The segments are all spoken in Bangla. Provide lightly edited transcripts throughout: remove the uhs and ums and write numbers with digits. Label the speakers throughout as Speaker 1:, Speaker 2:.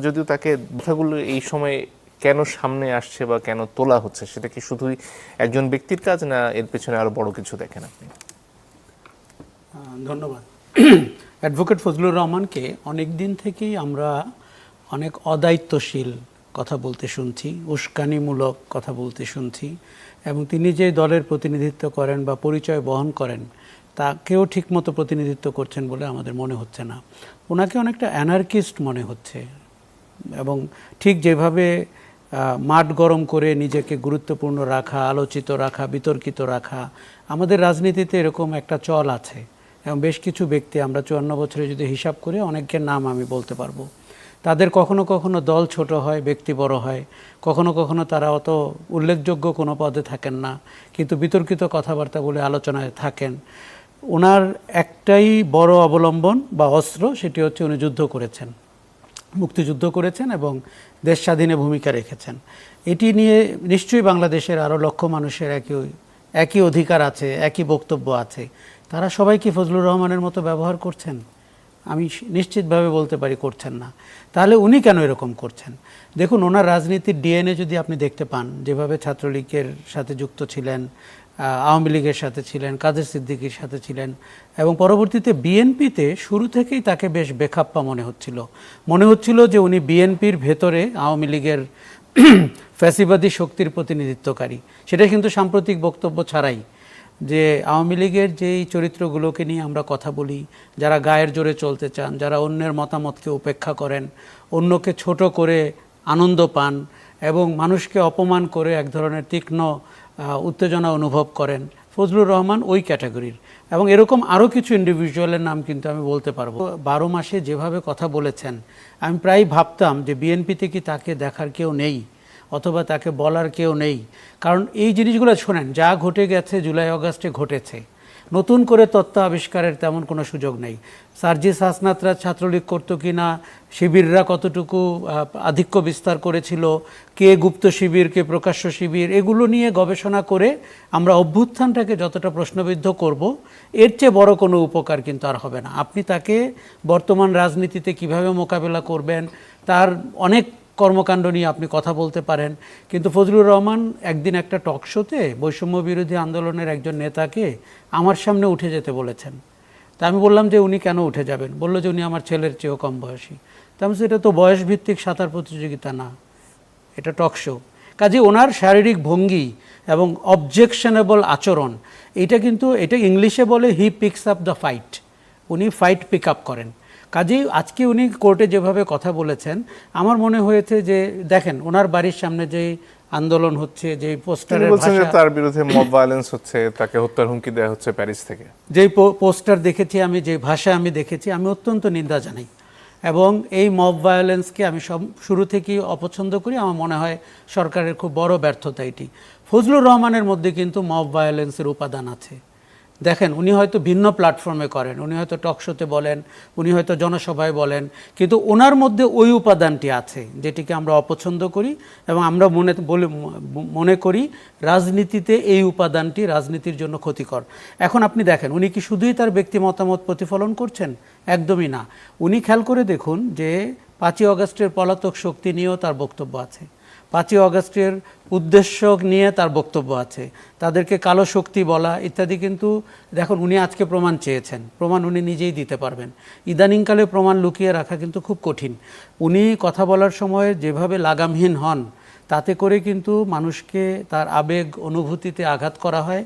Speaker 1: যদিও তাকে কথাগুলো এই সময় কেন সামনে আসছে বা কেন তোলা হচ্ছে সেটা কি শুধুই একজন ব্যক্তির কাজ, না এর পেছনে আরো বড় কিছু দেখেন আপনি?
Speaker 2: ধন্যবাদ। অ্যাডভোকেট ফজলুর রহমানকে অনেক দিন থেকেই আমরা অনেক অদায়িত্বশীল কথা বলতে শুনছি, উস্কানিমূলক কথা বলতে শুনছি, এবং তিনি যে দলের প্রতিনিধিত্ব করেন বা পরিচয় বহন করেন তাকেও ঠিকমতো প্রতিনিধিত্ব করছেন বলে আমাদের মনে হচ্ছে না। ওনাকে অনেকটা অ্যানার্কিস্ট মনে হচ্ছে, এবং ঠিক যেভাবে মাঠ গরম করে নিজেকে গুরুত্বপূর্ণ রাখা, আলোচিত রাখা, বিতর্কিত রাখা, আমাদের রাজনীতিতে এরকম একটা চল আছে। এবং বেশ কিছু ব্যক্তি, আমরা 54 বছরে যদি হিসাব করি, অনেকের নাম আমি বলতে পারবো। তাদের কখনো কখনো দল ছোট হয়, ব্যক্তি বড় হয়, কখনো কখনো তারা অত উল্লেখযোগ্য কোনো পদে থাকেন না, কিন্তু বিতর্কিত কথাবার্তা বলে আলোচনায় থাকেন। ওনার একটাই বড় অবলম্বন বা অস্ত্র, সেটি হচ্ছে উনি যুদ্ধ করেছেন, মুক্তিযুদ্ধ করেছেন এবং দেশ স্বাধীনে ভূমিকা রেখেছেন। এটি নিয়ে নিশ্চয়ই বাংলাদেশের আরও লক্ষ মানুষের একই অধিকার আছে, একই বক্তব্য আছে। তারা সবাই কি ফজলুর রহমানের মতো ব্যবহার করছেন? আমি নিশ্চিতভাবে বলতে পারি করছেন না। তাহলে উনি কেন এরকম করছেন? দেখুন, ওনার রাজনীতির ডিএনএ যদি আপনি দেখতে পান, যেভাবে ছাত্রলীগের সাথে যুক্ত ছিলেন, আওয়ামী লীগের সাথে ছিলেন, কাদের সিদ্দিকীর সাথে ছিলেন, এবং পরবর্তীতে বিএনপিতে শুরু থেকেই তাকে বেশ বেখাপ্পা মনে হচ্ছিল যে উনি বিএনপির ভেতরে আওয়ামী লীগের ফ্যাসিবাদী শক্তির প্রতিনিধিত্বকারী। সেটা কিন্তু সাম্প্রতিক বক্তব্য ছাড়াই, যে আওয়ামী লীগের যেই চরিত্রগুলোকে নিয়ে আমরা কথা বলি, যারা গায়ের জোরে চলতে চান, যারা অন্যের মতামতকে উপেক্ষা করেন, অন্যকে ছোট করে আনন্দ পান এবং মানুষকে অপমান করে এক ধরনের তীক্ষ্ণ উত্তেজনা অনুভব করেন, ফজলুর রহমান ওই ক্যাটাগরির। এবং এরকম আরও কিছু ইন্ডিভিজুয়ালের নাম কিন্তু আমি বলতে পারবো। 12 মাসে যেভাবে কথা বলেছেন, আমি প্রায় ভাবতাম যে বিএনপিতে কি তাকে দেখার কেউ নেই, অথবা তাকে বলার কেউ নেই। কারণ এই জিনিসগুলো শোনেন, যা ঘটে গেছে জুলাই অগাস্টে ঘটেছে, নতুন করে তত্ত্ব আবিষ্কারের তেমন কোনো সুযোগ নেই। সার্জিস হাসনাতরা ছাত্রলীগ করতো কি না, শিবিররা কতটুকু আধিক্য বিস্তার করেছিল, কে গুপ্ত শিবির, কে প্রকাশ্য শিবির, এগুলো নিয়ে গবেষণা করে আমরা অভ্যুত্থানটাকে যতটা প্রশ্নবিদ্ধ করব, এর চেয়ে বড় কোনো উপকার কিন্তু আর হবে না। আপনি তাকে বর্তমান রাজনীতিতে কিভাবে মোকাবেলা করবেন, তার অনেক কর্মকাণ্ড নিয়ে আপনি কথা বলতে পারেন, কিন্তু ফজলুর রহমান একদিন একটা টক শোতে বৈষম্য বিরোধী আন্দোলনের একজন নেতাকে আমার সামনে উঠে যেতে বলেছেন। তা আমি বললাম যে উনি কেন উঠে যাবেন? বললো যে উনি আমার ছেলের চেয়েও কম বয়সী। তা আমি এটা তো বয়সভিত্তিক সাঁতার প্রতিযোগিতা না, এটা টক শো। কাজে ওনার শারীরিক ভঙ্গি এবং অবজেকশনেবল আচরণ, এটা ইংলিশে বলে হি পিকস আপ দ্য ফাইট, উনি ফাইট পিক আপ করেন। কাজেই আজকে উনি কোর্টে যেভাবে কথা বলেছেন, আমার মনে হয়েছে যে দেখেন ওনার বাড়ির সামনে যে আন্দোলন হচ্ছে, যে পোস্টারের ভাষা,
Speaker 1: তার বিরুদ্ধে মব ভায়োলেন্স হচ্ছে, তাকে হত্যার হুমকি দেওয়া হচ্ছে প্যারিস থেকে,
Speaker 2: যেই পোস্টার দেখেছি আমি, যে ভাষা আমি দেখেছি, আমি অত্যন্ত নিন্দা জানাই। এবং এই মব ভায়োলেন্সকে আমি শুরু থেকেই অপছন্দ করি। আমার মনে হয় সরকারের খুব বড় ব্যর্থতা এটি। ফজলুর রহমানের মধ্যে কিন্তু মব ভায়োলেন্সের উপাদান আছে। দেখেন, উনি হয়তো ভিন্ন প্ল্যাটফর্মে করেন, উনি হয়তো টক শোতে বলেন, উনি হয়তো জনসভায় বলেন, কিন্তু ওনার মধ্যে ওই উপাদানটি আছে যেটিকে আমরা অপছন্দ করি, এবং আমরা মনে করি রাজনীতিতে এই উপাদানটি রাজনীতির জন্য ক্ষতিকর। এখন আপনি দেখেন, উনি কি শুধুই তার ব্যক্তি মতামত প্রতিফলন করছেন? একদমই না। উনি খেয়াল করে দেখুন যে 5ই আগস্টের পলাতক শক্তি নিয়েও তার বক্তব্য আছে, 5ই আগস্টের উদ্দেশ্য নিয়ে তার বক্তব্য আছে, তাদেরকে কালো শক্তি বলা ইত্যাদি। কিন্তু দেখুন, উনি আজকে প্রমাণ চেয়েছেন, প্রমাণ উনি নিজেই দিতে পারবেন। ইদানিংকালে প্রমাণ লুকিয়ে রাখা কিন্তু খুব কঠিন। উনি কথা বলার সময় যেভাবে লাগামহীন হন, তাতে করে কিন্তু মানুষকে তার আবেগ অনুভূতিতে আঘাত করা হয়,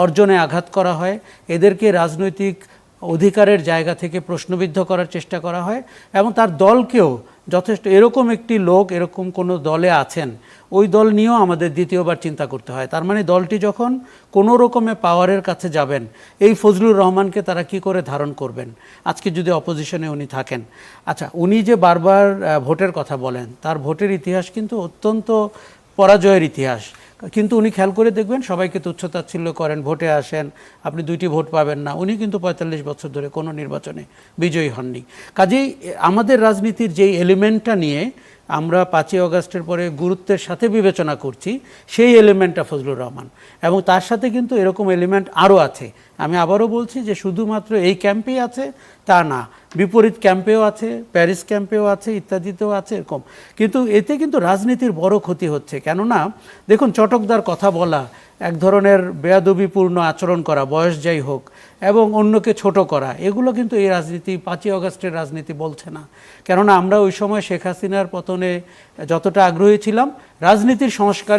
Speaker 2: অর্জনে আঘাত করা হয়, এদেরকে রাজনৈতিক অধিকারের জায়গা থেকে প্রশ্নবিদ্ধ করার চেষ্টা করা হয়, এবং তার দলকেও যথেষ্ট, এরকম একটি লোক এরকম কোনো দলে আছেন, ওই দল নিয়েও আমাদের দ্বিতীয়বার চিন্তা করতে হয়। তার মানে দলটি যখন কোনো রকমে পাওয়ারের কাছে যাবেন, এই ফজলুর রহমানকে তারা কি করে ধারণ করবেন আজকে যদি অপোজিশনে উনি থাকেন? আচ্ছা, উনি যে বারবার ভোটের কথা বলেন, তার ভোটের ইতিহাস কিন্তু অত্যন্ত পরাজয়ের ইতিহাস। কিন্তু উনি খেয়াল করে দেখবেন, সবাইকে তুচ্ছতাচ্ছিল্য করেন, ভোটে আসেন, আপনি 2টি ভোট পাবেন না। উনি কিন্তু 45 বছর ধরে কোনো নির্বাচনে বিজয়ী হননি। কাজেই আমাদের রাজনীতির যেই এলিমেন্টটা নিয়ে আমরা 5ই অগাস্টের পরে গুরুত্বের সাথে বিবেচনা করছি, সেই এলিমেন্টটা ফজলুর রহমান। এবং তার সাথে কিন্তু এরকম এলিমেন্ট আরও আছে। আমি আবারও বলছি যে শুধুমাত্র এই ক্যাম্পেই আছে তা না, বিপরীত ক্যাম্পেও আছে, প্যারিস ক্যাম্পেও আছে, ইত্যাদিতেও আছে এরকম। কিন্তু এতে কিন্তু রাজনীতির বড় ক্ষতি হচ্ছে। কেননা দেখুন, চটকদার কথা বলা, এক ধরনের বেয়াদবিপূর্ণ আচরণ করা, বয়স যাই হোক, এবং অন্যকে ছোট করা, এগুলো কিন্তু এই রাজনীতি 5ই অগাস্টের রাজনীতি বলছে না। কেননা আমরা ওই সময় শেখ হাসিনার পতনে যতটা আগ্রহী ছিলাম, রাজনীতির সংস্কারে